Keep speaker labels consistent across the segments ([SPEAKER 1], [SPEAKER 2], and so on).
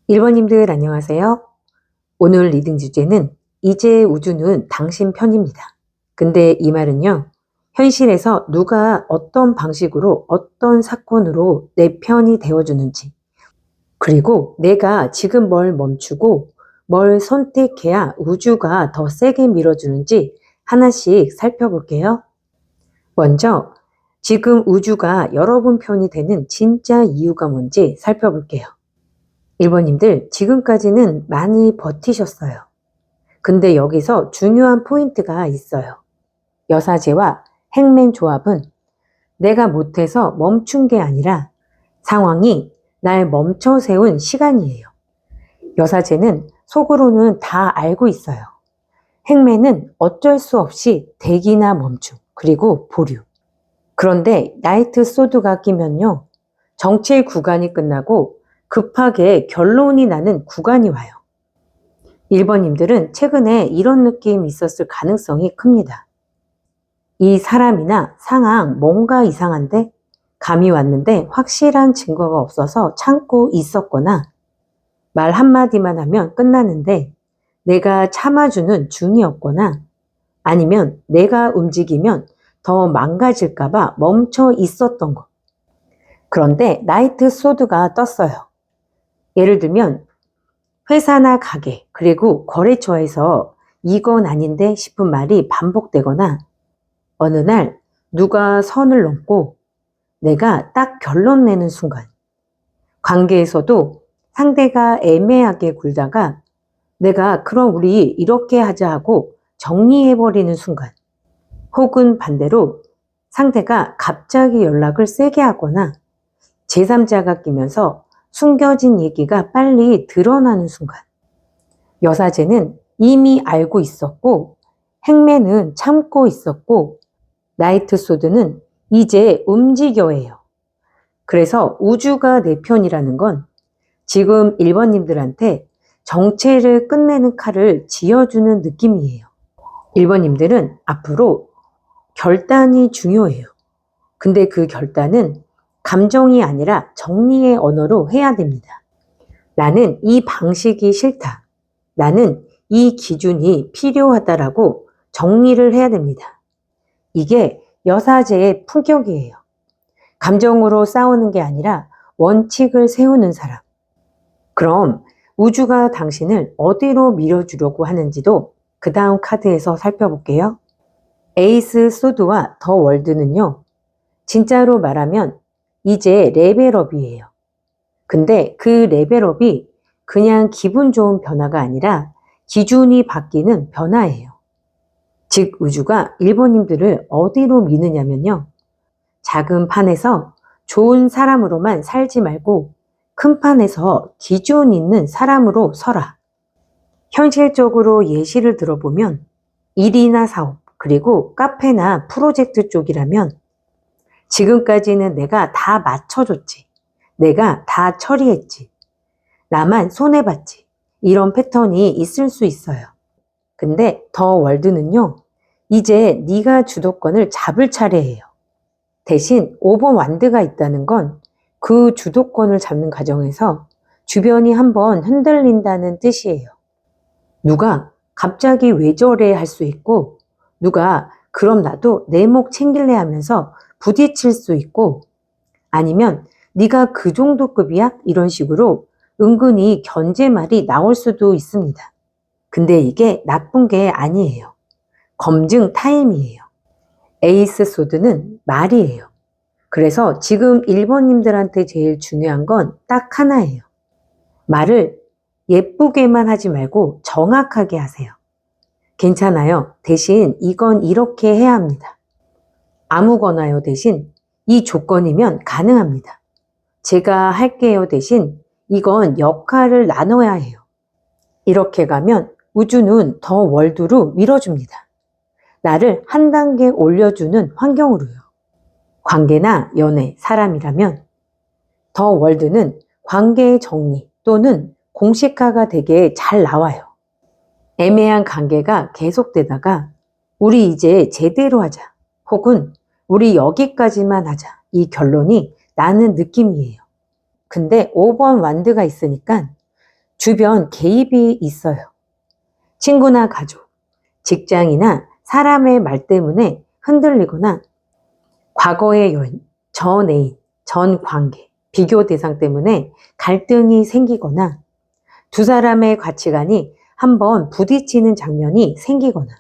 [SPEAKER 1] 1번님들 안녕하세요. 오늘 리딩 주제는 이제 우주는 당신 편입니다. 근데 이 말은요, 현실에서 누가 어떤 방식으로 어떤 사건으로 내 편이 되어주는지, 그리고 내가 지금 뭘 멈추고 뭘 선택해야 우주가 더 세게 밀어주는지 하나씩 살펴볼게요. 먼저 지금 우주가 여러분 편이 되는 진짜 이유가 뭔지 살펴볼게요. 1번님들 지금까지는 많이 버티셨어요. 근데 여기서 중요한 포인트가 있어요. 여사제와 행맨 조합은 내가 못해서 멈춘 게 아니라 상황이 날 멈춰 세운 시간이에요. 여사제는 속으로는 다 알고 있어요. 행맨은 어쩔 수 없이 대기나 멈춤, 그리고 보류. 그런데 나이트 소드가 끼면요, 정체 구간이 끝나고 급하게 결론이 나는 구간이 와요. 1번님들은 최근에 이런 느낌이 있었을 가능성이 큽니다. 이 사람이나 상황 뭔가 이상한데 감이 왔는데 확실한 증거가 없어서 참고 있었거나 말 한마디만 하면 끝나는데 내가 참아주는 중이었거나 아니면 내가 움직이면 더 망가질까봐 멈춰 있었던 것. 그런데 나이트 소드가 떴어요. 예를 들면 회사나 가게 그리고 거래처에서 이건 아닌데 싶은 말이 반복되거나 어느 날 누가 선을 넘고 내가 딱 결론 내는 순간, 관계에서도 상대가 애매하게 굴다가 내가 그럼 우리 이렇게 하자 하고 정리해버리는 순간, 혹은 반대로 상대가 갑자기 연락을 세게 하거나 제3자가 끼면서 숨겨진 얘기가 빨리 드러나는 순간, 여사제는 이미 알고 있었고 행맨은 참고 있었고 나이트 소드는 이제 움직여야 해요. 그래서 우주가 내 편이라는 건 지금 1번님들한테 정체를 끝내는 칼을 쥐어주는 느낌이에요. 1번님들은 앞으로 결단이 중요해요. 근데 그 결단은 감정이 아니라 정리의 언어로 해야 됩니다. 나는 이 방식이 싫다. 나는 이 기준이 필요하다라고 정리를 해야 됩니다. 이게 여사제의 품격이에요. 감정으로 싸우는 게 아니라 원칙을 세우는 사람. 그럼 우주가 당신을 어디로 밀어주려고 하는지도 그 다음 카드에서 살펴볼게요. 에이스 소드와 더 월드는요, 진짜로 말하면 이제 레벨업이에요. 근데 그 레벨업이 그냥 기분 좋은 변화가 아니라 기준이 바뀌는 변화예요. 즉 우주가 1번님들을 어디로 미느냐면요, 작은 판에서 좋은 사람으로만 살지 말고 큰 판에서 기준 있는 사람으로 서라. 현실적으로 예시를 들어보면 일이나 사업, 그리고 카페나 프로젝트 쪽이라면 지금까지는 내가 다 맞춰줬지. 내가 다 처리했지. 나만 손해봤지. 이런 패턴이 있을 수 있어요. 근데 더 월드는요, 이제 네가 주도권을 잡을 차례예요. 대신 5번 완드가 있다는 건 그 주도권을 잡는 과정에서 주변이 한번 흔들린다는 뜻이에요. 누가 갑자기 왜 저래 할 수 있고, 누가 그럼 나도 내 목 챙길래 하면서 부딪힐 수 있고, 아니면 네가 그 정도 급이야? 이런 식으로 은근히 견제말이 나올 수도 있습니다. 근데 이게 나쁜 게 아니에요. 검증 타임이에요. 에이스 소드는 말이에요. 그래서 지금 1번님들한테 제일 중요한 건 딱 하나예요. 말을 예쁘게만 하지 말고 정확하게 하세요. 괜찮아요. 대신 이건 이렇게 해야 합니다. 아무거나요 대신 이 조건이면 가능합니다. 제가 할게요 대신 이건 역할을 나눠야 해요. 이렇게 가면 우주는 더 월드로 밀어줍니다. 나를 한 단계 올려주는 환경으로요. 관계나 연애, 사람이라면 더 월드는 관계의 정리 또는 공식화가 되게 잘 나와요. 애매한 관계가 계속되다가 우리 이제 제대로 하자 혹은 우리 여기까지만 하자 이 결론이 나는 느낌이에요. 근데 5번 완드가 있으니까 주변 개입이 있어요. 친구나 가족, 직장이나 사람의 말 때문에 흔들리거나 과거의 요인, 전 애인, 전 관계, 비교 대상 때문에 갈등이 생기거나 두 사람의 가치관이 한번 부딪히는 장면이 생기거나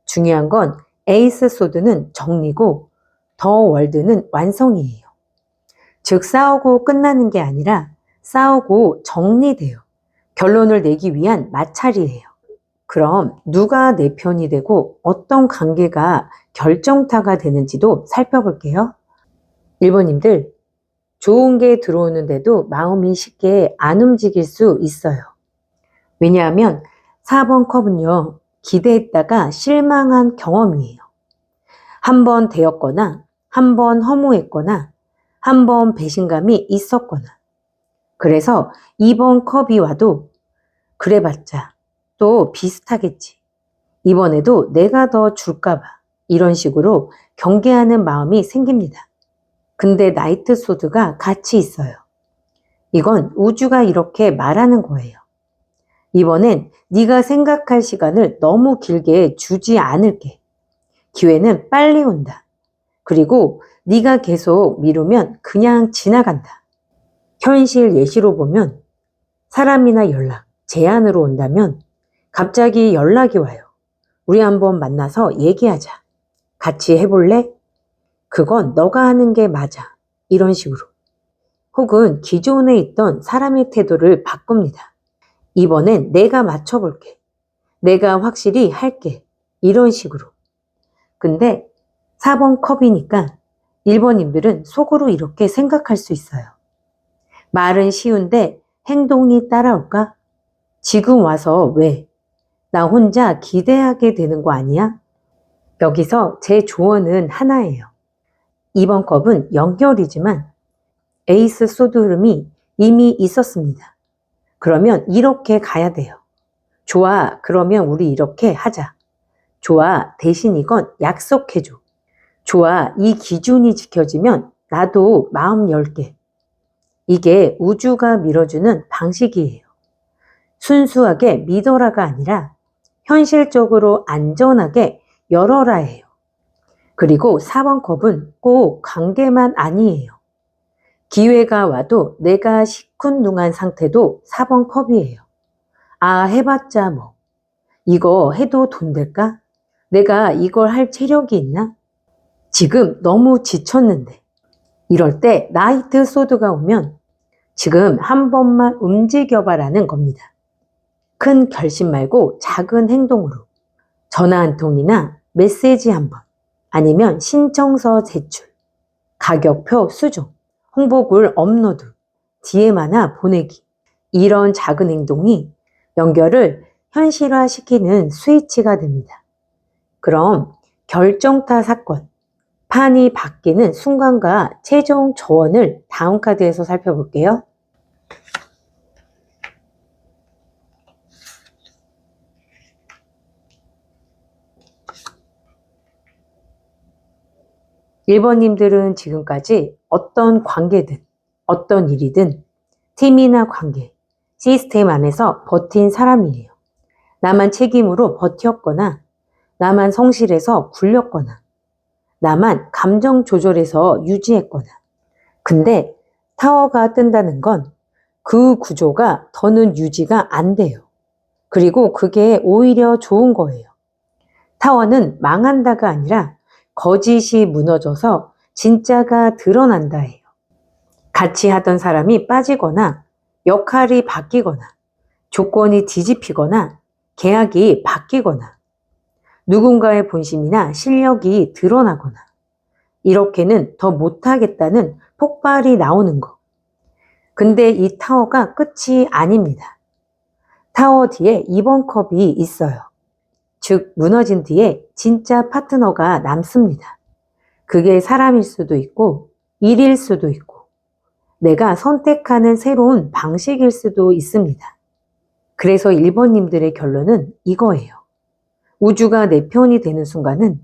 [SPEAKER 1] 중요한 건 에이스 소드는 정리고 더 월드는 완성이에요. 즉 싸우고 끝나는 게 아니라 싸우고 정리돼요. 결론을 내기 위한 마찰이에요. 그럼 누가 내 편이 되고 어떤 관계가 결정타가 되는지도 살펴볼게요. 1번님들 좋은 게 들어오는데도 마음이 쉽게 안 움직일 수 있어요. 왜냐하면 4번 컵은요. 기대했다가 실망한 경험이에요. 한 번 되었거나 한 번 허무했거나 한 번 배신감이 있었거나 그래서 2번 컵이 와도 그래봤자 또 비슷하겠지. 이번에도 내가 더 줄까봐 이런 식으로 경계하는 마음이 생깁니다. 근데 나이트 소드가 같이 있어요. 이건 우주가 이렇게 말하는 거예요. 이번엔 네가 생각할 시간을 너무 길게 주지 않을게. 기회는 빨리 온다. 그리고 네가 계속 미루면 그냥 지나간다. 현실 예시로 보면 사람이나 연락, 제안으로 온다면 갑자기 연락이 와요. 우리 한번 만나서 얘기하자. 같이 해볼래? 그건 너가 하는 게 맞아. 이런 식으로. 혹은 기존에 있던 사람의 태도를 바꿉니다. 이번엔 내가 맞춰볼게. 내가 확실히 할게. 이런 식으로. 근데 4번 컵이니까 1번님들은 속으로 이렇게 생각할 수 있어요. 말은 쉬운데 행동이 따라올까? 지금 와서 왜? 나 혼자 기대하게 되는 거 아니야? 여기서 제 조언은 하나예요. 2번 컵은 연결이지만 에이스 소드 흐름이 이미 있었습니다. 그러면 이렇게 가야 돼요. 좋아, 그러면 우리 이렇게 하자. 좋아, 대신 이건 약속해줘. 좋아, 이 기준이 지켜지면 나도 마음 열게. 이게 우주가 밀어주는 방식이에요. 순수하게 믿어라가 아니라 현실적으로 안전하게 열어라예요. 그리고 4번 컵은 꼭 관계만 아니에요. 기회가 와도 내가 시큰둥한 상태도 4번 컵이에요. 아, 해봤자 뭐. 이거 해도 돈 될까? 내가 이걸 할 체력이 있나? 지금 너무 지쳤는데. 이럴 때 나이트 소드가 오면 지금 한 번만 움직여봐라는 겁니다. 큰 결심 말고 작은 행동으로 전화 한 통이나 메시지 한 번, 아니면 신청서 제출, 가격표 수정, 홍보글 업로드, DM 하나 보내기 이런 작은 행동이 연결을 현실화시키는 스위치가 됩니다. 그럼 결정타 사건, 판이 바뀌는 순간과 최종 조언을 다음 카드에서 살펴볼게요. (1번님들은) 지금까지 어떤 관계든 어떤 일이든 팀이나 관계, 시스템 안에서 버틴 사람이에요. 나만 책임으로 버텼거나 나만 성실해서 굴렸거나 나만 감정 조절해서 유지했거나 근데 타워가 뜬다는 건 그 구조가 더는 유지가 안 돼요. 그리고 그게 오히려 좋은 거예요. 타워는 망한다가 아니라 거짓이 무너져서 진짜가 드러난다 해요. 같이 하던 사람이 빠지거나 역할이 바뀌거나 조건이 뒤집히거나 계약이 바뀌거나 누군가의 본심이나 실력이 드러나거나 이렇게는 더 못하겠다는 폭발이 나오는 거. 근데 이 타워가 끝이 아닙니다. 타워 뒤에 2번 컵이 있어요. 즉 무너진 뒤에 진짜 파트너가 남습니다. 그게 사람일 수도 있고 일일 수도 있고 내가 선택하는 새로운 방식일 수도 있습니다. 그래서 1번님들의 결론은 이거예요. 우주가 내 편이 되는 순간은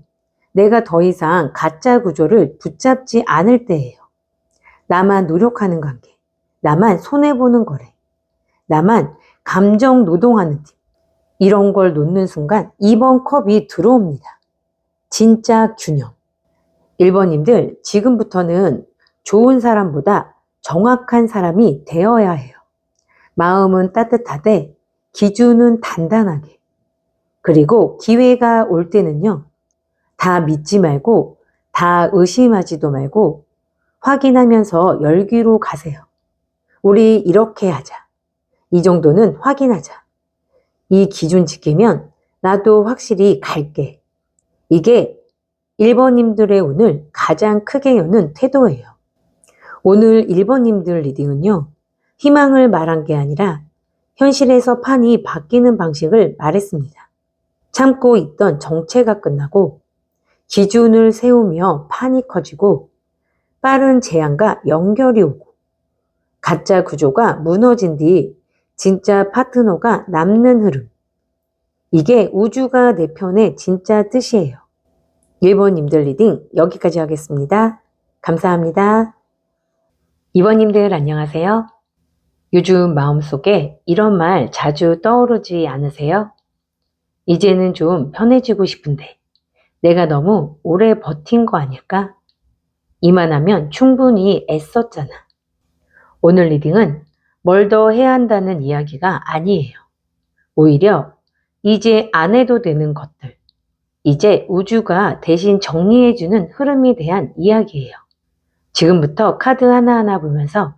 [SPEAKER 1] 내가 더 이상 가짜 구조를 붙잡지 않을 때예요. 나만 노력하는 관계, 나만 손해보는 거래, 나만 감정 노동하는 팀. 이런 걸 놓는 순간 2번 컵이 들어옵니다. 진짜 균형. 1번님들 지금부터는 좋은 사람보다 정확한 사람이 되어야 해요. 마음은 따뜻하되 기준은 단단하게. 그리고 기회가 올 때는요. 다 믿지 말고 다 의심하지도 말고 확인하면서 열기로 가세요. 우리 이렇게 하자. 이 정도는 확인하자. 이 기준 지키면 나도 확실히 갈게. 이게 1번님들의 오늘 가장 크게 여는 태도예요. 오늘 1번님들 리딩은요. 희망을 말한 게 아니라 현실에서 판이 바뀌는 방식을 말했습니다. 참고 있던 정체가 끝나고 기준을 세우며 판이 커지고 빠른 재앙과 연결이 오고 가짜 구조가 무너진 뒤 진짜 파트너가 남는 흐름. 이게 우주가 내 편의 진짜 뜻이에요. 1번님들 리딩 여기까지 하겠습니다. 감사합니다. 2번님들 안녕하세요. 요즘 마음속에 이런 말 자주 떠오르지 않으세요? 이제는 좀 편해지고 싶은데 내가 너무 오래 버틴 거 아닐까? 이만하면 충분히 애썼잖아. 오늘 리딩은 뭘 더 해야 한다는 이야기가 아니에요. 오히려 이제 안 해도 되는 것들, 이제 우주가 대신 정리해주는 흐름에 대한 이야기예요. 지금부터 카드 하나하나 보면서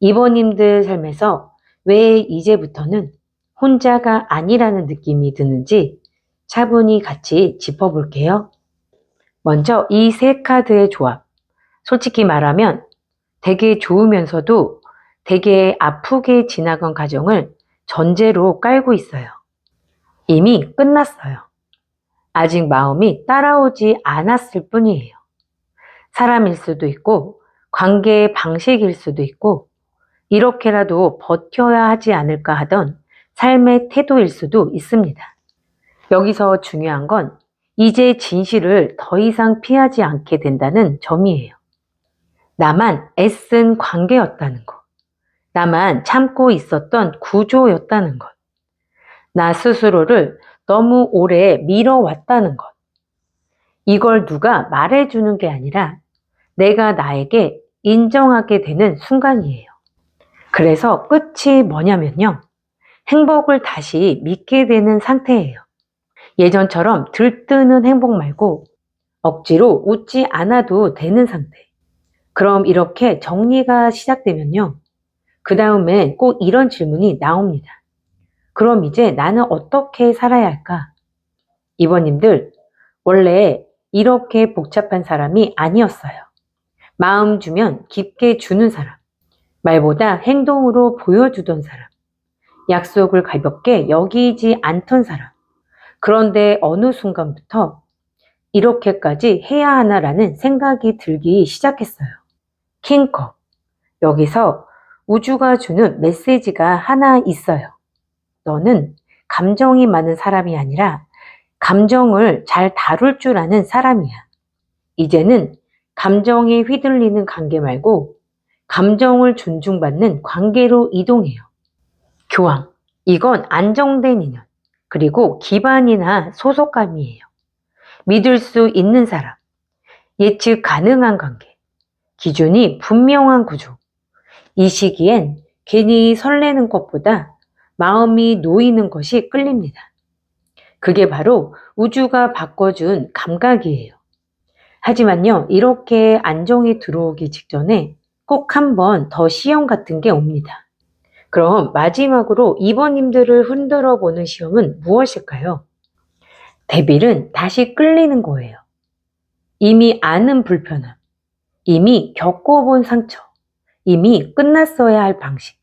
[SPEAKER 1] 2번님들 삶에서 왜 이제부터는 혼자가 아니라는 느낌이 드는지 차분히 같이 짚어볼게요. 먼저 이 세 카드의 조합. 솔직히 말하면 되게 좋으면서도 되게 아프게 지나간 과정을 전제로 깔고 있어요. 이미 끝났어요. 아직 마음이 따라오지 않았을 뿐이에요. 사람일 수도 있고 관계의 방식일 수도 있고 이렇게라도 버텨야 하지 않을까 하던 삶의 태도일 수도 있습니다. 여기서 중요한 건 이제 진실을 더 이상 피하지 않게 된다는 점이에요. 나만 애쓴 관계였다는 것. 나만 참고 있었던 구조였다는 것. 나 스스로를 너무 오래 미뤄왔다는 것. 이걸 누가 말해주는 게 아니라 내가 나에게 인정하게 되는 순간이에요. 그래서 끝이 뭐냐면요. 행복을 다시 믿게 되는 상태예요. 예전처럼 들뜨는 행복 말고 억지로 웃지 않아도 되는 상태. 그럼 이렇게 정리가 시작되면요. 그 다음에 꼭 이런 질문이 나옵니다. 그럼 이제 나는 어떻게 살아야 할까? 2번님들, 원래 이렇게 복잡한 사람이 아니었어요. 마음 주면 깊게 주는 사람, 말보다 행동으로 보여주던 사람, 약속을 가볍게 여기지 않던 사람. 그런데 어느 순간부터 이렇게까지 해야 하나라는 생각이 들기 시작했어요. 킹컵. 여기서 우주가 주는 메시지가 하나 있어요. 너는 감정이 많은 사람이 아니라 감정을 잘 다룰 줄 아는 사람이야. 이제는 감정에 휘둘리는 관계 말고 감정을 존중받는 관계로 이동해요. 교황. 이건 안정된 인연. 그리고 기반이나 소속감이에요. 믿을 수 있는 사람. 예측 가능한 관계. 기준이 분명한 구조. 이 시기엔 괜히 설레는 것보다 마음이 놓이는 것이 끌립니다. 그게 바로 우주가 바꿔준 감각이에요. 하지만요, 이렇게 안정이 들어오기 직전에 꼭 한 번 더 시험 같은 게 옵니다. 그럼 마지막으로 2번님들을 흔들어 보는 시험은 무엇일까요? 데빌은 다시 끌리는 거예요. 이미 아는 불편함, 이미 겪어본 상처, 이미 끝났어야 할 방식.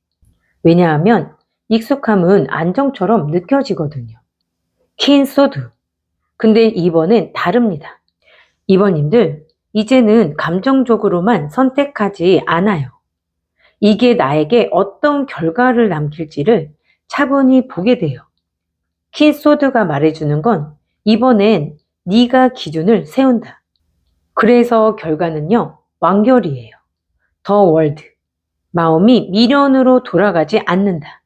[SPEAKER 1] 왜냐하면 익숙함은 안정처럼 느껴지거든요. 킨 소드. 근데 이번엔 다릅니다. 이번님들, 이제는 감정적으로만 선택하지 않아요. 이게 나에게 어떤 결과를 남길지를 차분히 보게 돼요. 킨 소드가 말해주는 건 이번엔 네가 기준을 세운다. 그래서 결과는요, 완결이에요. 더 월드. 마음이 미련으로 돌아가지 않는다.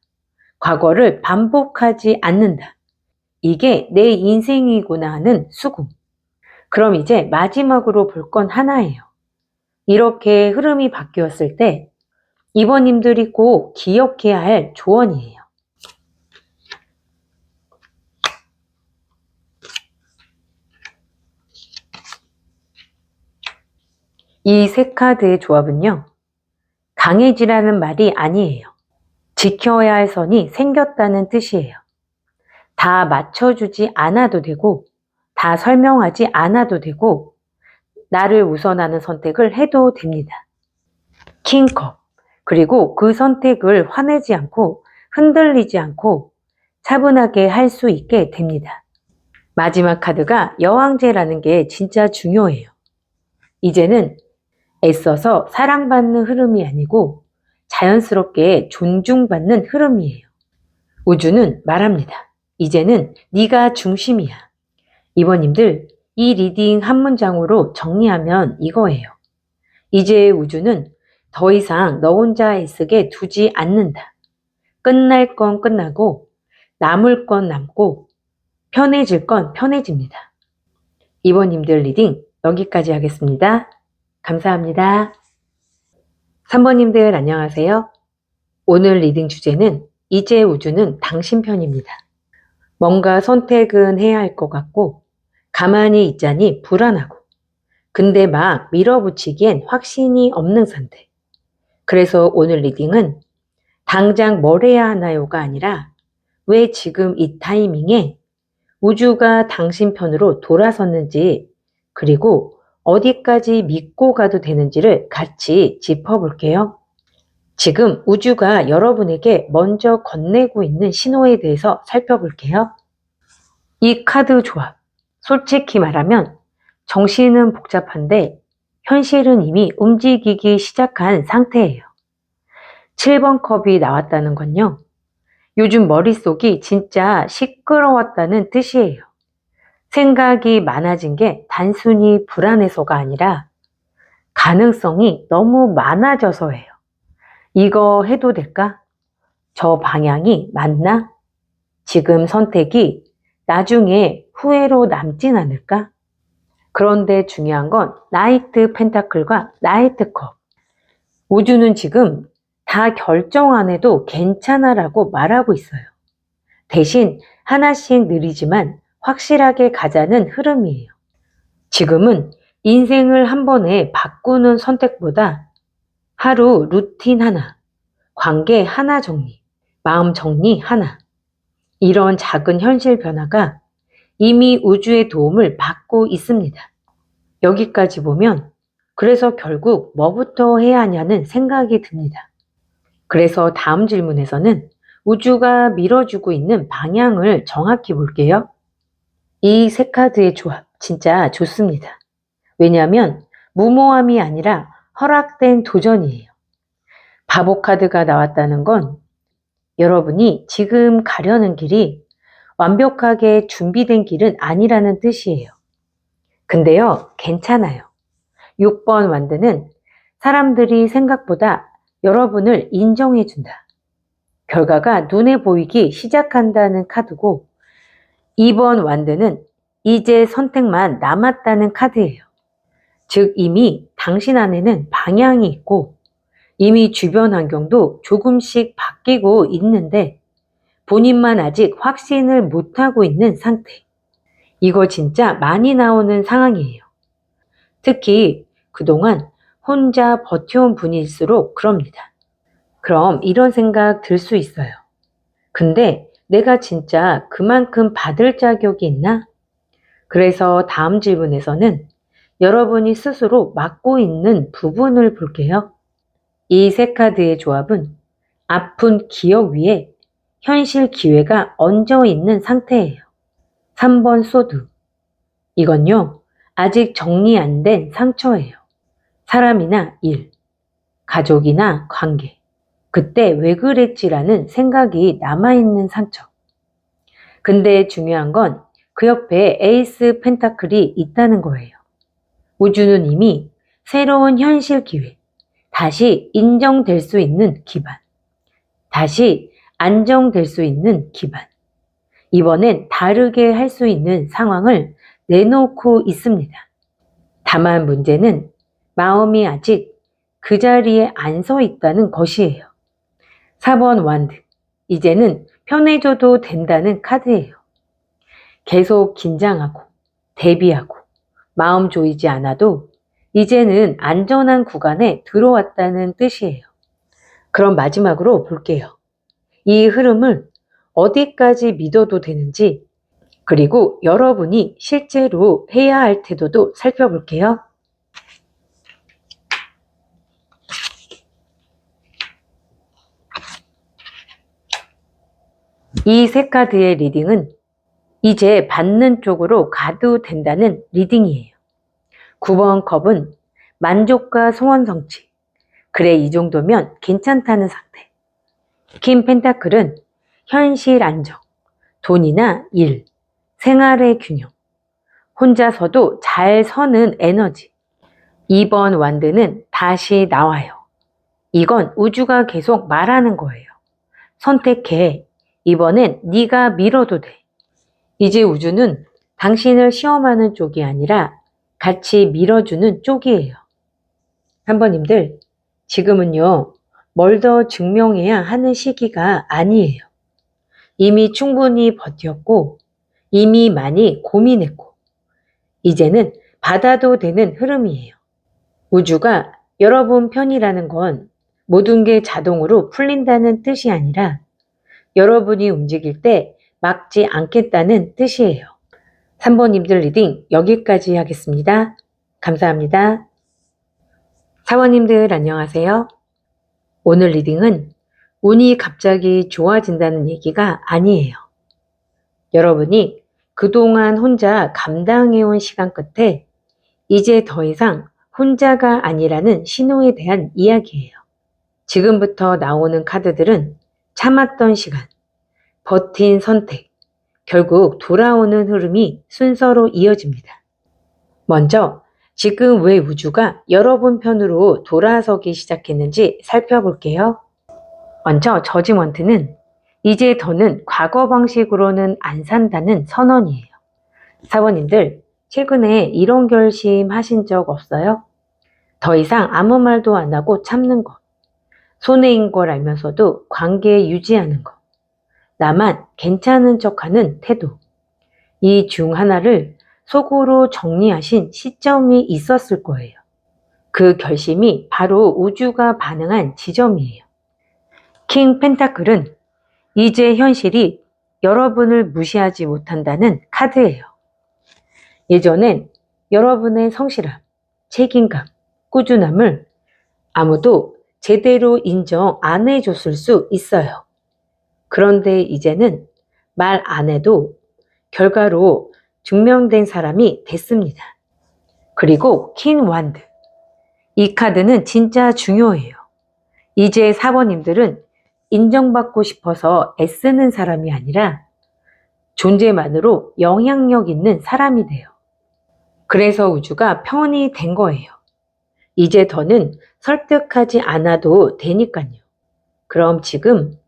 [SPEAKER 1] 과거를 반복하지 않는다. 이게 내 인생이구나 하는 수긍. 그럼 이제 마지막으로 볼 건 하나예요. 이렇게 흐름이 바뀌었을 때 이번님들이 꼭 기억해야 할 조언이에요. 이 세 카드의 조합은요, 강해지라는 말이 아니에요. 지켜야 할 선이 생겼다는 뜻이에요. 다 맞춰주지 않아도 되고, 다 설명하지 않아도 되고, 나를 우선하는 선택을 해도 됩니다. 킹컵. 그리고 그 선택을 화내지 않고 흔들리지 않고 차분하게 할 수 있게 됩니다. 마지막 카드가 여왕제라는 게 진짜 중요해요. 이제는 애써서 사랑받는 흐름이 아니고 자연스럽게 존중받는 흐름이에요. 우주는 말합니다. 이제는 네가 중심이야. 이번님들, 이 리딩 한 문장으로 정리하면 이거예요. 이제 우주는 더 이상 너 혼자 애쓰게 두지 않는다. 끝날 건 끝나고 남을 건 남고 편해질 건 편해집니다. 이번님들 리딩 여기까지 하겠습니다. 감사합니다. 3번님들 안녕하세요. 오늘 리딩 주제는 이제 우주는 당신 편입니다. 뭔가 선택은 해야 할 것 같고 가만히 있자니 불안하고 근데 막 밀어붙이기엔 확신이 없는 상태. 그래서 오늘 리딩은 당장 뭘 해야 하나요가 아니라 왜 지금 이 타이밍에 우주가 당신 편으로 돌아섰는지 그리고 어디까지 믿고 가도 되는지를 같이 짚어볼게요. 지금 우주가 여러분에게 먼저 건네고 있는 신호에 대해서 살펴볼게요. 이 카드 조합, 솔직히 말하면 정신은 복잡한데 현실은 이미 움직이기 시작한 상태예요. 7번 컵이 나왔다는 건요. 요즘 머릿속이 진짜 시끄러웠다는 뜻이에요. 생각이 많아진 게 단순히 불안해서가 아니라 가능성이 너무 많아져서예요. 이거 해도 될까? 저 방향이 맞나? 지금 선택이 나중에 후회로 남진 않을까? 그런데 중요한 건 나이트 펜타클과 나이트 컵. 우주는 지금 다 결정 안 해도 괜찮아라고 말하고 있어요. 대신 하나씩 느리지만 확실하게 가자는 흐름이에요. 지금은 인생을 한 번에 바꾸는 선택보다 하루 루틴 하나, 관계 하나 정리, 마음 정리 하나. 이런 작은 현실 변화가 이미 우주의 도움을 받고 있습니다. 여기까지 보면 그래서 결국 뭐부터 해야 하냐는 생각이 듭니다. 그래서 다음 질문에서는 우주가 밀어주고 있는 방향을 정확히 볼게요. 이 세 카드의 조합 진짜 좋습니다. 왜냐하면 무모함이 아니라 허락된 도전이에요. 바보 카드가 나왔다는 건 여러분이 지금 가려는 길이 완벽하게 준비된 길은 아니라는 뜻이에요. 근데요, 괜찮아요. 6번 완드는 사람들이 생각보다 여러분을 인정해준다. 결과가 눈에 보이기 시작한다는 카드고 2번 완드는 이제 선택만 남았다는 카드예요. 즉 이미 당신 안에는 방향이 있고 이미 주변 환경도 조금씩 바뀌고 있는데 본인만 아직 확신을 못하고 있는 상태. 이거 진짜 많이 나오는 상황이에요. 특히 그동안 혼자 버텨온 분일수록 그럽니다. 그럼 이런 생각 들 수 있어요. 근데 내가 진짜 그만큼 받을 자격이 있나? 그래서 다음 질문에서는 여러분이 스스로 맡고 있는 부분을 볼게요. 이 세 카드의 조합은 아픈 기억 위에 현실 기회가 얹어 있는 상태예요. 3번 소드. 이건요, 아직 정리 안 된 상처예요. 사람이나 일, 가족이나 관계. 그때 왜 그랬지라는 생각이 남아있는 상처. 근데 중요한 건 그 옆에 에이스 펜타클이 있다는 거예요. 우주는 이미 새로운 현실 기회, 다시 인정될 수 있는 기반, 다시 안정될 수 있는 기반, 이번엔 다르게 할 수 있는 상황을 내놓고 있습니다. 다만 문제는 마음이 아직 그 자리에 안 서 있다는 것이에요. 4번 완드, 이제는 편해져도 된다는 카드예요. 계속 긴장하고 대비하고 마음 조이지 않아도 이제는 안전한 구간에 들어왔다는 뜻이에요. 그럼 마지막으로 볼게요. 이 흐름을 어디까지 믿어도 되는지, 그리고 여러분이 실제로 해야 할 태도도 살펴볼게요. 이 세 카드의 리딩은 이제 받는 쪽으로 가도 된다는 리딩이에요. 9번 컵은 만족과 소원 성취. 그래, 이 정도면 괜찮다는 상태. 킹 펜타클은 현실 안정, 돈이나 일, 생활의 균형, 혼자서도 잘 서는 에너지. 2번 완드는 다시 나와요. 이건 우주가 계속 말하는 거예요. 선택해. 이번엔 네가 밀어도 돼. 이제 우주는 당신을 시험하는 쪽이 아니라 같이 밀어주는 쪽이에요. 한번님들, 지금은요, 뭘 더 증명해야 하는 시기가 아니에요. 이미 충분히 버텼고, 이미 많이 고민했고, 이제는 받아도 되는 흐름이에요. 우주가 여러분 편이라는 건 모든 게 자동으로 풀린다는 뜻이 아니라 여러분이 움직일 때 막지 않겠다는 뜻이에요. 3번님들 리딩 여기까지 하겠습니다. 감사합니다. 사원님들 안녕하세요. 오늘 리딩은 운이 갑자기 좋아진다는 얘기가 아니에요. 여러분이 그동안 혼자 감당해온 시간 끝에 이제 더 이상 혼자가 아니라는 신호에 대한 이야기예요. 지금부터 나오는 카드들은 참았던 시간, 버틴 선택, 결국 돌아오는 흐름이 순서로 이어집니다. 먼저 지금 왜 우주가 여러분 편으로 돌아서기 시작했는지 살펴볼게요. 먼저 저지먼트는 이제 더는 과거 방식으로는 안 산다는 선언이에요. 사원님들, 최근에 이런 결심 하신 적 없어요? 더 이상 아무 말도 안 하고 참는 것, 손해인 걸 알면서도 관계 유지하는 것, 나만 괜찮은 척하는 태도, 이 중 하나를 속으로 정리하신 시점이 있었을 거예요. 그 결심이 바로 우주가 반응한 지점이에요. 킹 펜타클은 이제 현실이 여러분을 무시하지 못한다는 카드예요. 예전엔 여러분의 성실함, 책임감, 꾸준함을 아무도 제대로 인정 안 해줬을 수 있어요. 그런데 이제는 말 안 해도 결과로 증명된 사람이 됐습니다. 그리고 킹 완드. 이 카드는 진짜 중요해요. 이제 사번님들은 인정받고 싶어서 애쓰는 사람이 아니라 존재만으로 영향력 있는 사람이 돼요. 그래서 우주가 편이 된 거예요. 이제 더는 설득하지 않아도 되니까요. 그럼 지금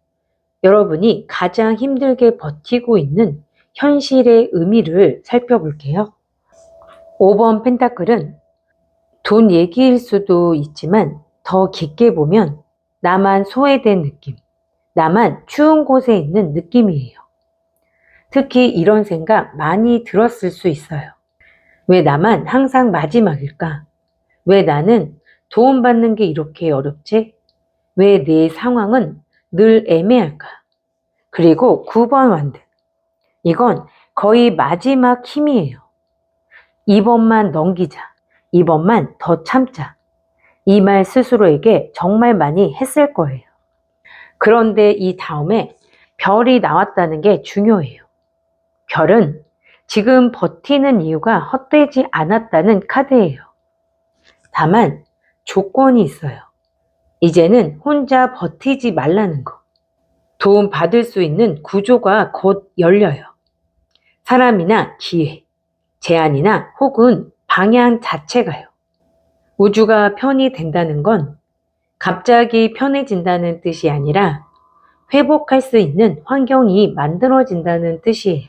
[SPEAKER 1] 여러분이 가장 힘들게 버티고 있는 현실의 의미를 살펴볼게요. 5번 펜타클은 돈 얘기일 수도 있지만 더 깊게 보면 나만 소외된 느낌, 나만 추운 곳에 있는 느낌이에요. 특히 이런 생각 많이 들었을 수 있어요. 왜 나만 항상 마지막일까? 왜 나는 도움받는 게 이렇게 어렵지? 왜 내 상황은 늘 애매할까? 그리고 9번 완드. 이건 거의 마지막 힘이에요. 이번만 넘기자. 이번만 더 참자. 이 말 스스로에게 정말 많이 했을 거예요. 그런데 이 다음에 별이 나왔다는 게 중요해요. 별은 지금 버티는 이유가 헛되지 않았다는 카드예요. 다만 조건이 있어요. 이제는 혼자 버티지 말라는 거. 도움 받을 수 있는 구조가 곧 열려요. 사람이나 기회, 제안이나 혹은 방향 자체가요. 우주가 편이 된다는 건 갑자기 편해진다는 뜻이 아니라 회복할 수 있는 환경이 만들어진다는 뜻이에요.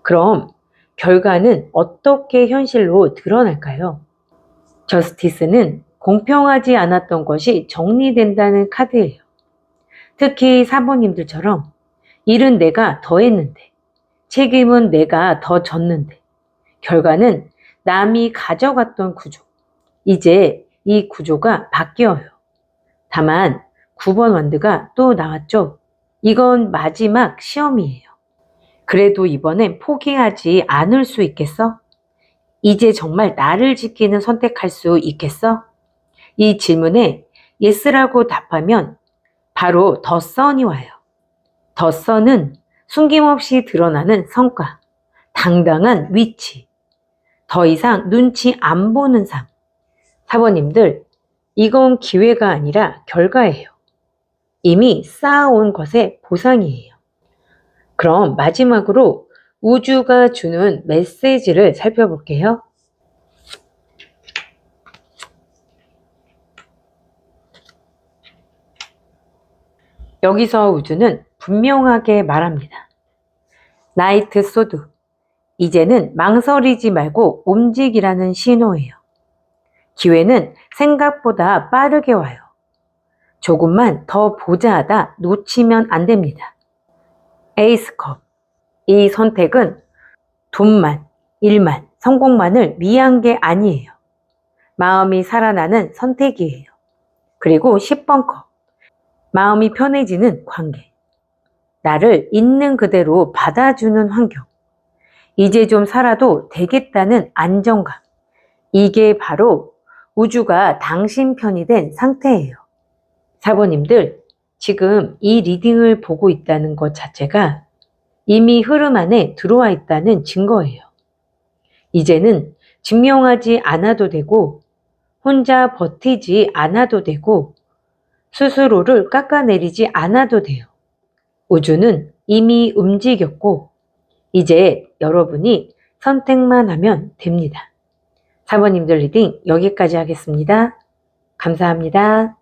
[SPEAKER 1] 그럼 결과는 어떻게 현실로 드러날까요? 저스티스는 공평하지 않았던 것이 정리된다는 카드예요. 특히 사모님들처럼 일은 내가 더 했는데, 책임은 내가 더 졌는데, 결과는 남이 가져갔던 구조. 이제 이 구조가 바뀌어요. 다만 9번 완드가 또 나왔죠. 이건 마지막 시험이에요. 그래도 이번엔 포기하지 않을 수 있겠어? 이제 정말 나를 지키는 선택할 수 있겠어? 이 질문에 예스라고 답하면 바로 더 선이 와요. 더 선은 숨김없이 드러나는 성과, 당당한 위치, 더 이상 눈치 안 보는 삶. 사모님들, 이건 기회가 아니라 결과예요. 이미 쌓아온 것의 보상이에요. 그럼 마지막으로 우주가 주는 메시지를 살펴볼게요. 여기서 우주는 분명하게 말합니다. 나이트 소드, 이제는 망설이지 말고 움직이라는 신호예요. 기회는 생각보다 빠르게 와요. 조금만 더 보자 하다 놓치면 안 됩니다. 에이스컵, 이 선택은 돈만, 일만, 성공만을 위한 게 아니에요. 마음이 살아나는 선택이에요. 그리고 10번 컵, 마음이 편해지는 관계. 나를 있는 그대로 받아주는 환경. 이제 좀 살아도 되겠다는 안정감. 이게 바로 우주가 당신 편이 된 상태예요. 사부님들, 지금 이 리딩을 보고 있다는 것 자체가 이미 흐름 안에 들어와 있다는 증거예요. 이제는 증명하지 않아도 되고, 혼자 버티지 않아도 되고, 스스로를 깎아내리지 않아도 돼요. 우주는 이미 움직였고, 이제 여러분이 선택만 하면 됩니다. 사모님들 리딩 여기까지 하겠습니다. 감사합니다.